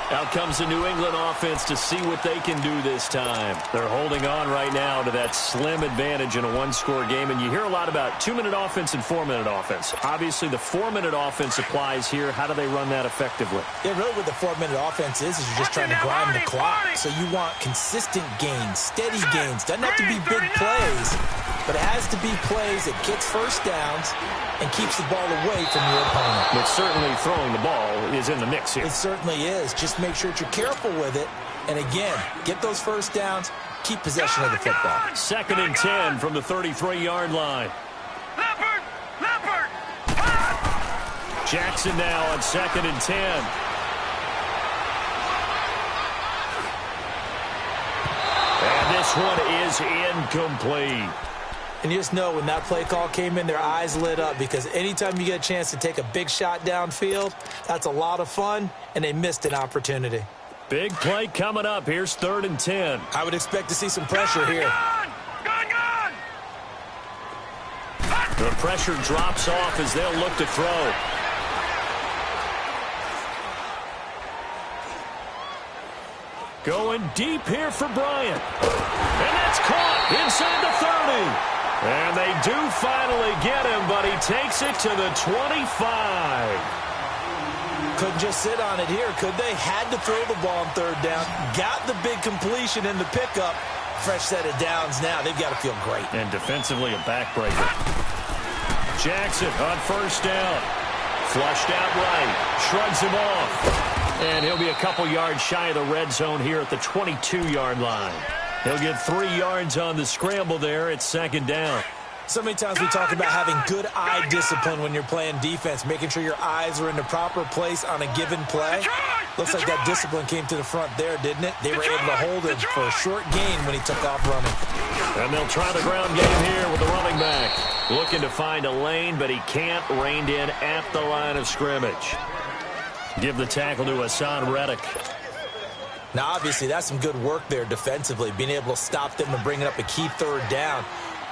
Out comes the New England offense to see what they can do this time. They're holding on right now to that slim advantage in a 1-score game. And you hear a lot about 2-minute offense and 4-minute offense. Obviously, the 4-minute offense applies here. How do they run that effectively? Yeah, really what the 4-minute offense is you're just trying to grind the clock. So you want consistent gains, steady gains. Doesn't have to be big plays, but it has to be plays that gets 1st downs and keeps the ball away from your opponent. But certainly throwing the ball is in the mix here. It certainly is. Just make sure that you're careful with it. And again, get those 1st downs, keep possession of the football. 2nd and 10 from the 33-yard line. Leopard! Leopard! Jackson now on 2nd and 10. And this one is incomplete. And you just know when that play call came in, their eyes lit up because anytime you get a chance to take a big shot downfield, that's a lot of fun, and they missed an opportunity. Big play coming up. Here's 3rd and 10. I would expect to see some pressure here. Gone! The pressure drops off as they'll look to throw. Going deep here for Bryant. And that's caught inside the 30. And they do finally get him, but he takes it to the 25. Couldn't just sit on it here, could they? Had to throw the ball on 3rd down. Got the big completion in the pickup. Fresh set of downs now. They've got to feel great. And defensively, a backbreaker. Jackson on 1st down. Flushed out right. Shrugs him off. And he'll be a couple yards shy of the red zone here at the 22-yard line. He'll get 3 yards on the scramble there at 2nd down. So many times we talk about having good eye discipline when you're playing defense, making sure your eyes are in the proper place on a given play. Looks like that discipline came to the front there, didn't it? They were able to hold him for a short gain when he took off running. And they'll try the ground game here with the running back. Looking to find a lane, but he can't. Reined in at the line of scrimmage. Give the tackle to Hassan Reddick. Now, obviously, that's some good work there defensively, being able to stop them and bringing up a key third down.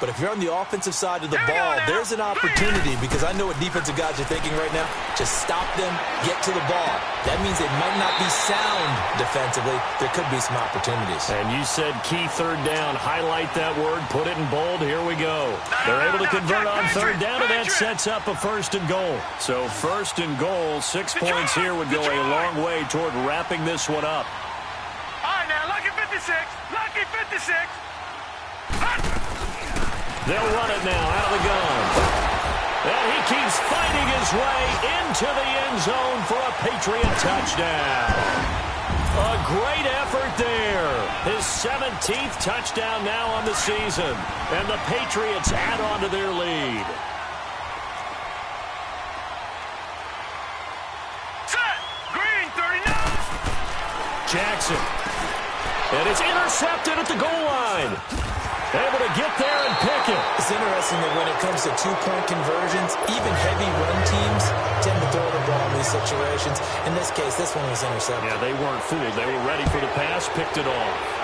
But if you're on the offensive side of the ball, there's an opportunity, because I know what defensive guys are thinking right now. Just stop them, get to the ball. That means they might not be sound defensively. There could be some opportunities. And you said key third down. Highlight that word, put it in bold. Here we go. They're able to convert on third down, and that sets up a 1st and goal. So 1st and goal, 6 points here would go a long way toward wrapping this one up. All right, now, lucky 56. Lucky 56. They'll run it now out of the gun. And he keeps fighting his way into the end zone for a Patriot touchdown. A great effort there. His 17th touchdown now on the season. And the Patriots add on to their lead. Set. Green 39. Jackson. And it's intercepted at the goal line. Able to get there and pick it. It's interesting that when it comes to two-point conversions, even heavy run teams tend to throw the ball in these situations. In this case, this one was intercepted. Yeah, they weren't fooled. They were ready for the pass, picked it off.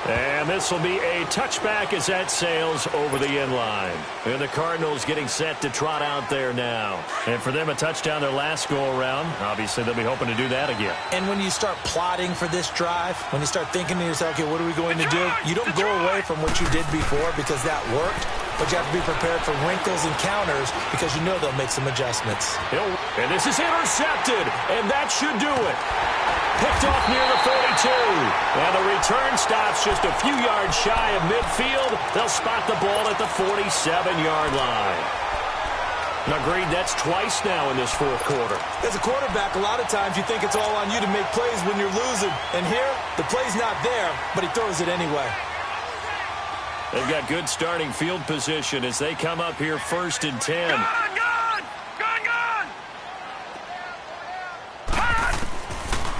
And this will be a touchback as that sails over the end line. And the Cardinals getting set to trot out there now. And for them, a touchdown their last go-around. Obviously, they'll be hoping to do that again. And when you start plotting for this drive, when you start thinking to yourself, okay, what are we going to do? You don't go away from what you did before because that worked. But you have to be prepared for wrinkles and counters because you know they'll make some adjustments. And this is intercepted, and that should do it. Picked off near the 42. And the return stops just a few yards shy of midfield. They'll spot the ball at the 47-yard line. Agreed, that's twice now in this 4th quarter. As a quarterback, a lot of times you think it's all on you to make plays when you're losing. And here, the play's not there, but he throws it anyway. They've got good starting field position as they come up here 1st and 10. Gun!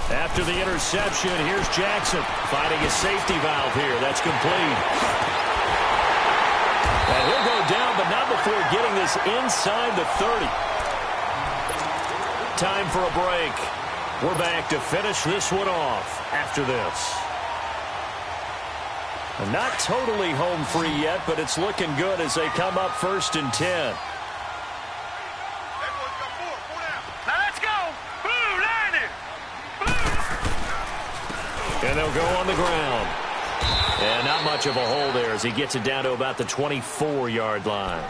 After the interception, here's Jackson finding a safety valve here. That's complete. And he'll go down, but not before getting this inside the 30. Time for a break. We're back to finish this one off after this. Not totally home free yet, but it's looking good as they come up 1st and 10. Now let's go. Blue, landed. And they'll go on the ground. And not much of a hole there as he gets it down to about the 24-yard line.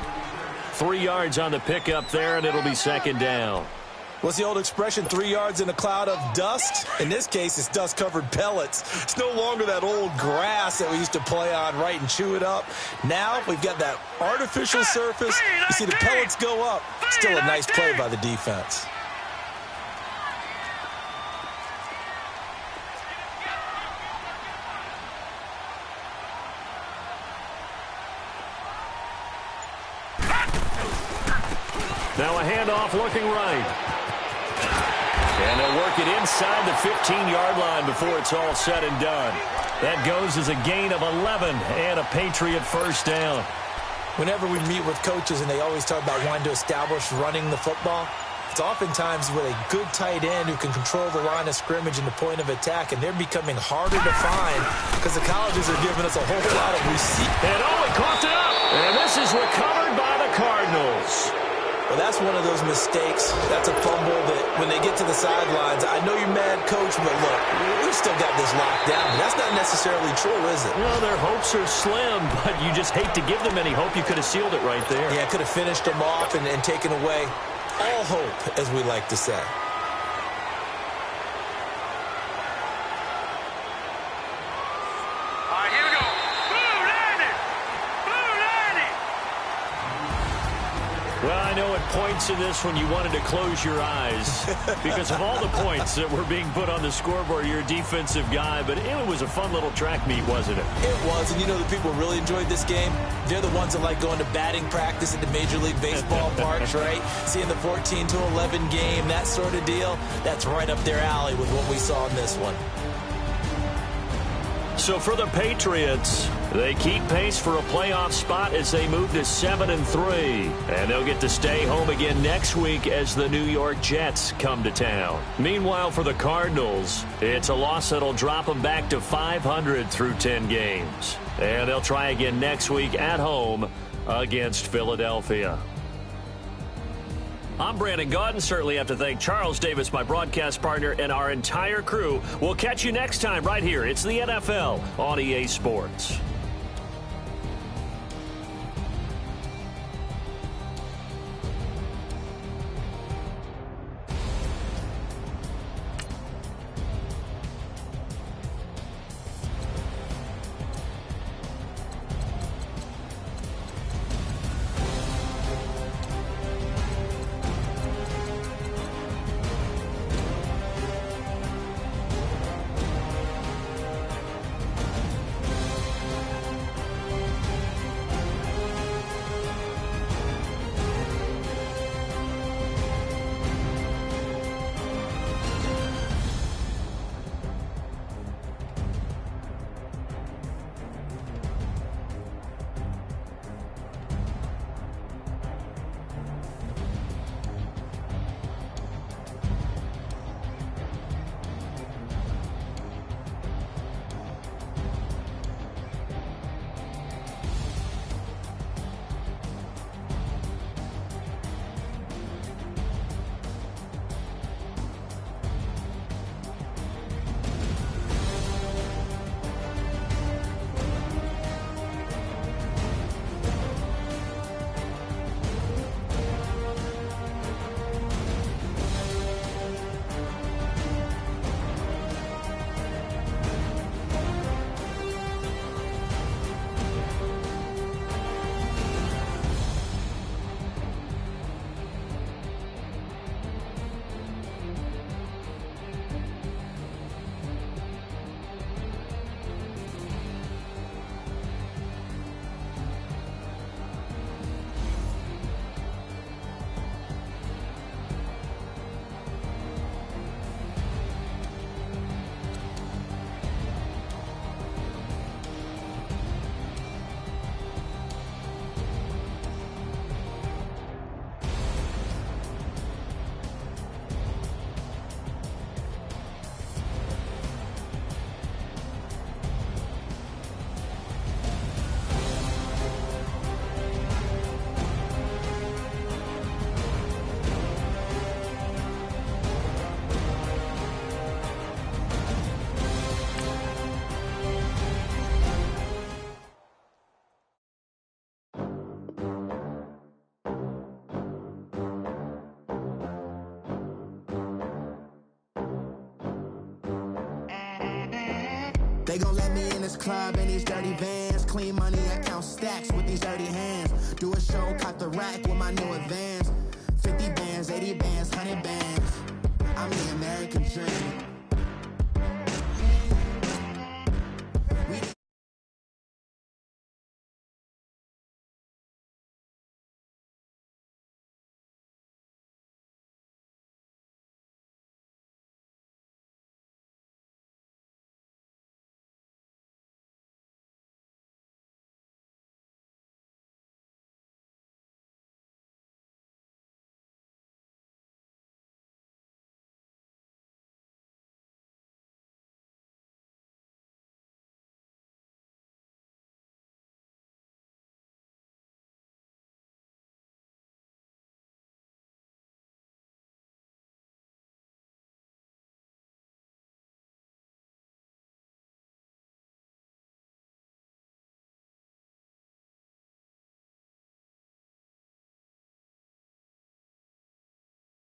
3 yards on the pickup there, and it'll be 2nd down. What's the old expression, 3 yards in a cloud of dust? In this case, it's dust-covered pellets. It's no longer that old grass that we used to play on, right, and chew it up. Now we've got that artificial surface. You see the pellets go up. Still a nice play by the defense. Now a handoff looking right. And they'll work it inside the 15-yard line before it's all said and done. That goes as a gain of 11 and a Patriot 1st down. Whenever we meet with coaches and they always talk about wanting to establish running the football, it's oftentimes with a good tight end who can control the line of scrimmage and the point of attack, and they're becoming harder to find because the colleges are giving us a whole lot of receipt. And he coughed it up. And this is recovered by the Cardinals. Well, that's one of those mistakes. That's a fumble that when they get to the sidelines, I know you're mad, Coach, but look, we've still got this locked down. But that's not necessarily true, is it? Well, their hopes are slim, but you just hate to give them any hope. You could have sealed it right there. Yeah, could have finished them off and taken away all hope, as we like to say. All right, here we go. Blue, landed. Blue, landed. Well, I know at points in this one, you wanted to close your eyes because of all the points that were being put on the scoreboard. You're a defensive guy, but it was a fun little track meet, wasn't it? It was, and you know the people who really enjoyed this game? They're the ones that like going to batting practice at the Major League Baseball parks, right? Seeing the 14-11 game, that sort of deal, that's right up their alley with what we saw in this one. So for the Patriots, they keep pace for a playoff spot as they move to 7-3. And they'll get to stay home again next week as the New York Jets come to town. Meanwhile, for the Cardinals, it's a loss that'll drop them back to 500 through 10 games. And they'll try again next week at home against Philadelphia. I'm Brandon Gaudin. Certainly have to thank Charles Davis, my broadcast partner, and our entire crew. We'll catch you next time right here. It's the NFL on EA Sports. They gon' let me in this club in these dirty vans. Clean money, I count stacks with these dirty hands. Do a show, caught the rack with my new advance. 50 bands, 80 bands, 100 bands. I'm the American dream.